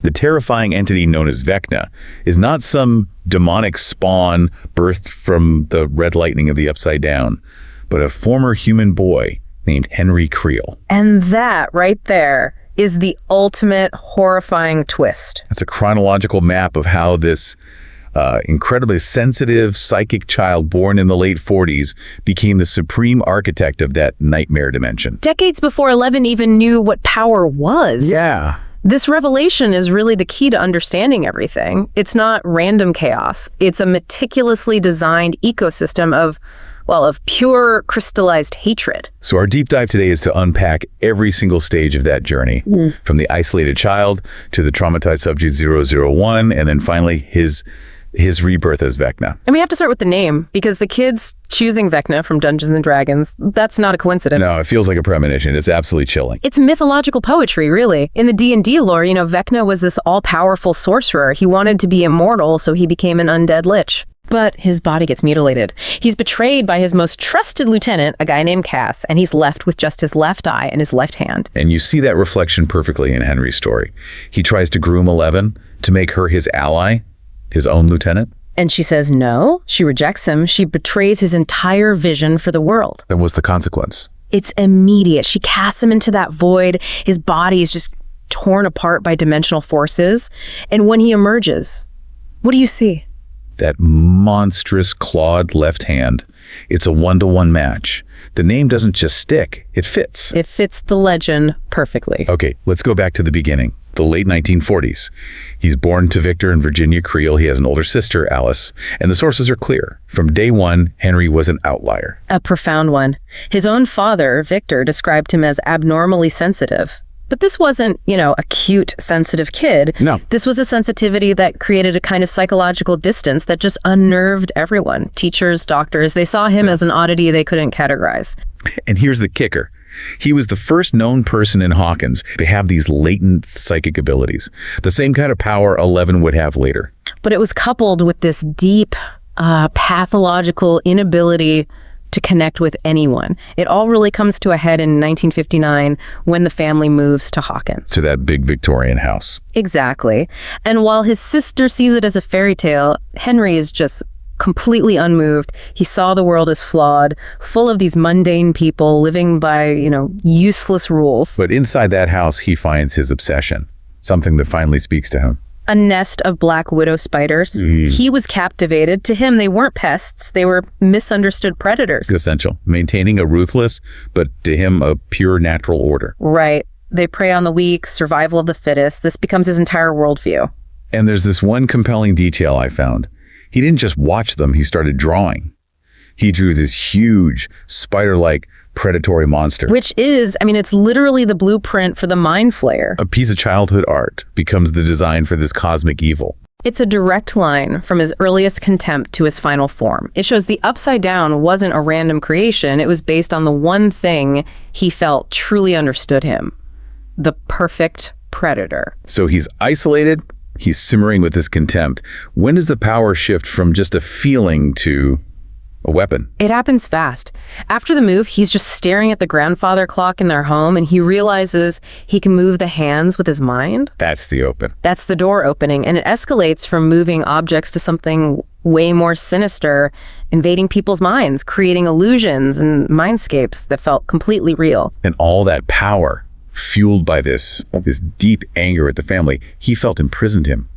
The terrifying entity known as Vecna is not some demonic spawn birthed from the red lightning of the Upside Down, but a former human boy named Henry Creel. And that right there is the ultimate horrifying twist. It's a chronological map of how this incredibly sensitive, psychic child born in the late 40s became the supreme architect of that nightmare dimension. Decades before 11 even knew what power was. Yeah. This revelation is really the key to understanding everything. It's not random chaos. It's a meticulously designed ecosystem of pure crystallized hatred. So our deep dive today is to unpack every single stage of that journey, from the isolated child to the traumatized subject 001, and then finally his rebirth as Vecna. And we have to start with the name, because the kids choosing Vecna from Dungeons & Dragons, that's not a coincidence. No, it feels like a premonition. It's absolutely chilling. It's mythological poetry, really. In the D&D lore, Vecna was this all-powerful sorcerer. He wanted to be immortal, so he became an undead lich. But his body gets mutilated. He's betrayed by his most trusted lieutenant, a guy named Cass, and he's left with just his left eye and his left hand. And you see that reflection perfectly in Henry's story. He tries to groom Eleven to make her his ally, his own lieutenant. And she says no. She rejects him. She betrays his entire vision for the world. Then what's the consequence? It's immediate. She casts him into that void. His body is just torn apart by dimensional forces. And when he emerges, what do you see? That monstrous clawed left hand. It's a one-to-one match. The name doesn't just stick, it fits. It fits the legend perfectly. Okay, let's go back to the beginning, the late 1940s. He's born to Victor and Virginia Creel. He has an older sister, Alice, and the sources are clear. From day one, Henry was an outlier. A profound one. His own father, Victor, described him as abnormally sensitive. But this wasn't, a cute, sensitive kid. No. This was a sensitivity that created a kind of psychological distance that just unnerved everyone. Teachers, doctors, they saw him as an oddity they couldn't categorize. And here's the kicker. He was the first known person in Hawkins to have these latent psychic abilities, the same kind of power 11 would have later. But it was coupled with this deep, pathological inability to connect with anyone. It all really comes to a head in 1959 when the family moves to Hawkins. To that big Victorian house. Exactly. And while his sister sees it as a fairy tale, Henry is just completely unmoved. He saw the world as flawed, full of these mundane people living by, useless rules. But inside that house, he finds his obsession, something that finally speaks to him. A nest of black widow spiders. He was captivated. To him, they weren't pests. They were misunderstood predators. Essential. Maintaining a ruthless, but to him, a pure natural order. Right. They prey on the weak, survival of the fittest. This becomes his entire worldview. And there's this one compelling detail I found. He didn't just watch them, he started drawing. He drew this huge, spider-like, predatory monster. Which is, it's literally the blueprint for the Mind Flayer. A piece of childhood art becomes the design for this cosmic evil. It's a direct line from his earliest contempt to his final form. It shows the Upside Down wasn't a random creation. It was based on the one thing he felt truly understood him. The perfect predator. So he's isolated, he's simmering with this contempt. When does the power shift from just a feeling to a weapon? It happens fast. After the move, he's just staring at the grandfather clock in their home, and he realizes he can move the hands with his mind. That's the open. That's the door opening, and it escalates from moving objects to something way more sinister, invading people's minds, creating illusions and mindscapes that felt completely real. And all that power, fueled by this deep anger at the family, he felt imprisoned him.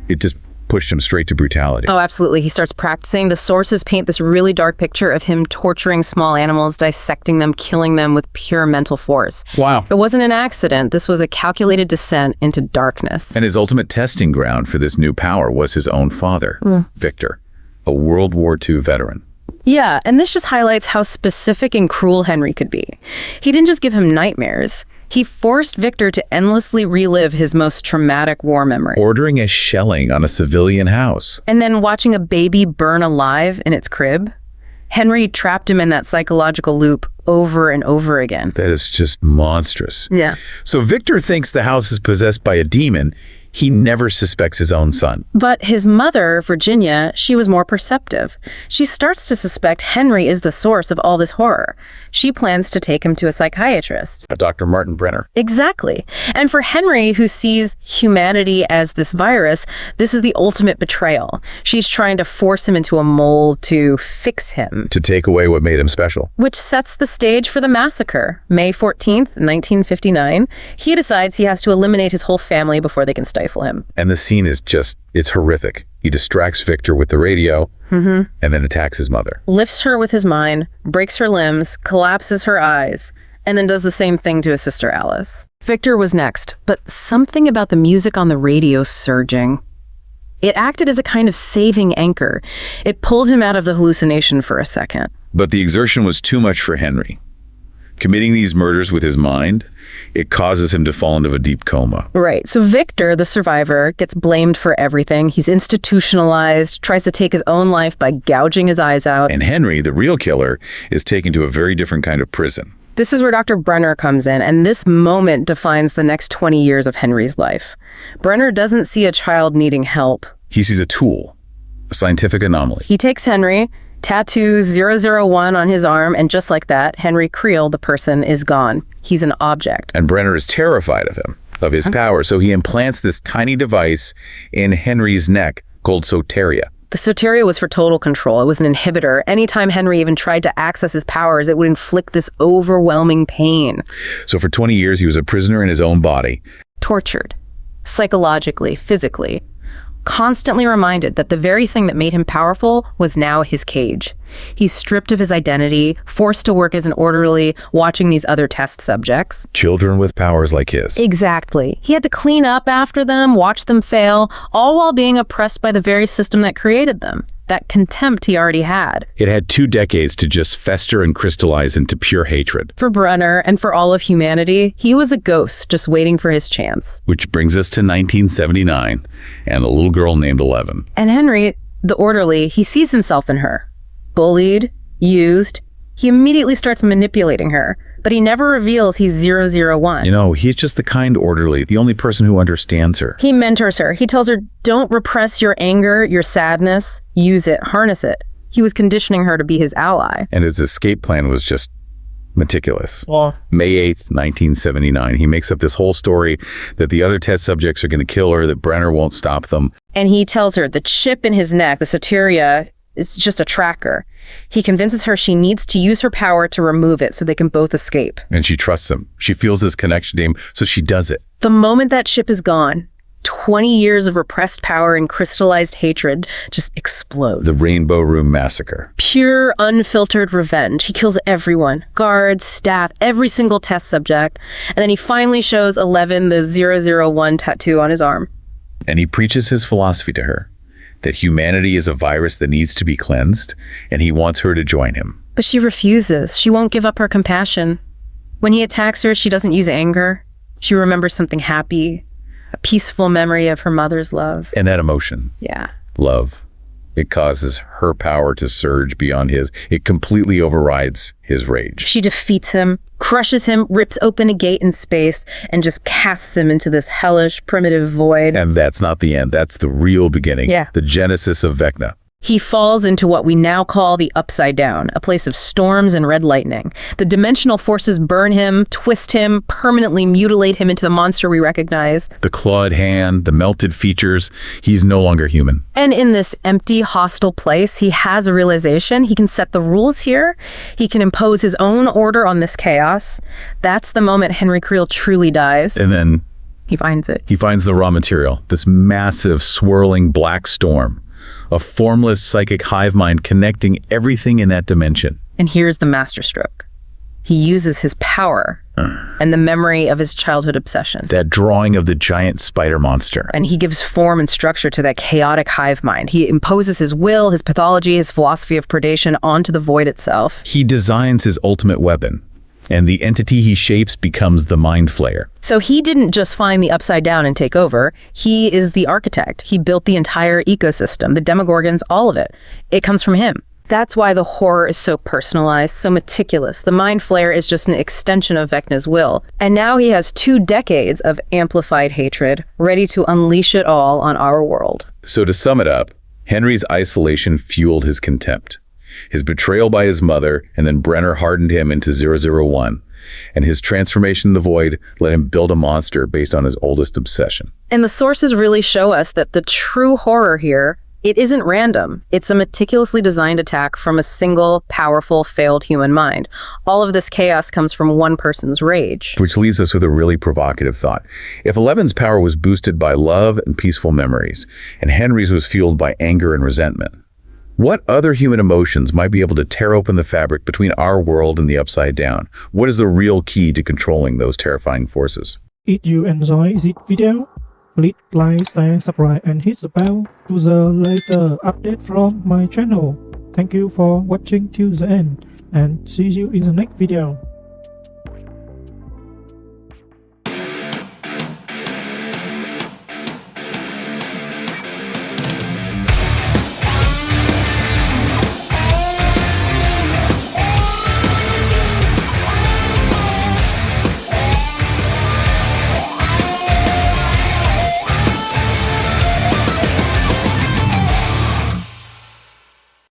It just pushed him straight to brutality. Oh, absolutely. He starts practicing. The sources paint this really dark picture of him torturing small animals, dissecting them, killing them with pure mental force. Wow. It wasn't an accident. This was a calculated descent into darkness. And his ultimate testing ground for this new power was his own father, Victor, a World War II veteran. Yeah, and this just highlights how specific and cruel Henry could be. He didn't just give him nightmares. He forced Victor to endlessly relive his most traumatic war memory. Ordering a shelling on a civilian house. And then watching a baby burn alive in its crib. Henry trapped him in that psychological loop over and over again. That is just monstrous. Yeah. So Victor thinks the house is possessed by a demon. He never suspects his own son. But his mother, Virginia, she was more perceptive. She starts to suspect Henry is the source of all this horror. She plans to take him to a psychiatrist. Dr. Martin Brenner. Exactly. And for Henry, who sees humanity as this virus, this is the ultimate betrayal. She's trying to force him into a mold to fix him. To take away what made him special. Which sets the stage for the massacre. May 14th, 1959. He decides he has to eliminate his whole family before they can stifle him. And the scene is it's horrific. He distracts Victor with the radio and then attacks his mother. Lifts her with his mind, breaks her limbs, collapses her eyes, and then does the same thing to his sister Alice. Victor was next, but something about the music on the radio surging. It acted as a kind of saving anchor. It pulled him out of the hallucination for a second. But the exertion was too much for Henry. Committing these murders with his mind, it causes him to fall into a deep coma. Right. So Victor, the survivor, gets blamed for everything. He's institutionalized, tries to take his own life by gouging his eyes out. And Henry, the real killer, is taken to a very different kind of prison. This is where Dr. Brenner comes in, and this moment defines the next 20 years of Henry's life. Brenner doesn't see a child needing help. He sees a tool, a scientific anomaly. He takes Henry, tattoos 001 on his arm, and just like that, Henry Creel, the person, is gone. He's an object. And Brenner is terrified of him, of his power, so he implants this tiny device in Henry's neck called soteria. The soteria was for total control. It was an inhibitor. Anytime Henry even tried to access his powers, it would inflict this overwhelming pain. So for 20 years, he was a prisoner in his own body. Tortured, psychologically, physically. Constantly reminded that the very thing that made him powerful was now his cage. He's stripped of his identity, forced to work as an orderly, watching these other test subjects. Children with powers like his. Exactly. He had to clean up after them, watch them fail, all while being oppressed by the very system that created them. That contempt he already had. It had 2 decades to just fester and crystallize into pure hatred. For Brenner and for all of humanity, he was a ghost just waiting for his chance. Which brings us to 1979 and a little girl named 11. And Henry, the orderly, he sees himself in her. Bullied, used. He immediately starts manipulating her, but he never reveals he's 001. You know, he's just the kind orderly, the only person who understands her. He mentors her. He tells her, don't repress your anger, your sadness, use it, harness it. He was conditioning her to be his ally. And his escape plan was just meticulous. Well, May 8th, 1979. He makes up this whole story that the other test subjects are going to kill her, that Brenner won't stop them. And he tells her the chip in his neck, the soteria, is just a tracker. He convinces her she needs to use her power to remove it so they can both escape. And she trusts him. She feels this connection to him, so she does it. The moment that chip is gone, 20 years of repressed power and crystallized hatred just explode. The Rainbow Room Massacre. Pure, unfiltered revenge. He kills everyone. Guards, staff, every single test subject. And then he finally shows 11 the 001 tattoo on his arm. And he preaches his philosophy to her, that humanity is a virus that needs to be cleansed, and he wants her to join him. But she refuses. She won't give up her compassion. When he attacks her, she doesn't use anger. She remembers something happy, a peaceful memory of her mother's love. And that emotion, Yeah. love, it causes her power to surge beyond his. It completely overrides his rage. She defeats him, crushes him, rips open a gate in space, and just casts him into this hellish, primitive void. And that's not the end. That's the real beginning. Yeah. The genesis of Vecna. He falls into what we now call the Upside Down, a place of storms and red lightning. The dimensional forces burn him, twist him, permanently mutilate him into the monster we recognize. The clawed hand, the melted features, he's no longer human. And in this empty, hostile place, he has a realization. He can set the rules here. He can impose his own order on this chaos. That's the moment Henry Creel truly dies. And then He finds it. he finds the raw material, this massive, swirling black storm, a formless psychic hive mind connecting everything in that dimension. And here's the masterstroke. He uses his power and the memory of his childhood obsession. That drawing of the giant spider monster. And he gives form and structure to that chaotic hive mind. He imposes his will, his pathology, his philosophy of predation onto the void itself. He designs his ultimate weapon, and the entity he shapes becomes the Mind Flayer. So he didn't just find the Upside Down and take over. He is the architect. He built the entire ecosystem, the Demogorgons, all of it. It comes from him. That's why the horror is so personalized, so meticulous. The Mind Flayer is just an extension of Vecna's will. And now he has 2 decades of amplified hatred, ready to unleash it all on our world. So to sum it up, Henry's isolation fueled his contempt. His betrayal by his mother, and then Brenner hardened him into 001. And his transformation in the Void let him build a monster based on his oldest obsession. And the sources really show us that the true horror here, it isn't random. It's a meticulously designed attack from a single, powerful, failed human mind. All of this chaos comes from one person's rage. Which leaves us with a really provocative thought. If Eleven's power was boosted by love and peaceful memories, and Henry's was fueled by anger and resentment, what other human emotions might be able to tear open the fabric between our world and the Upside Down? What is the real key to controlling those terrifying forces? If you enjoy this video, please like, share, subscribe and hit the bell to the later update from my channel. Thank you for watching till the end and see you in the next video.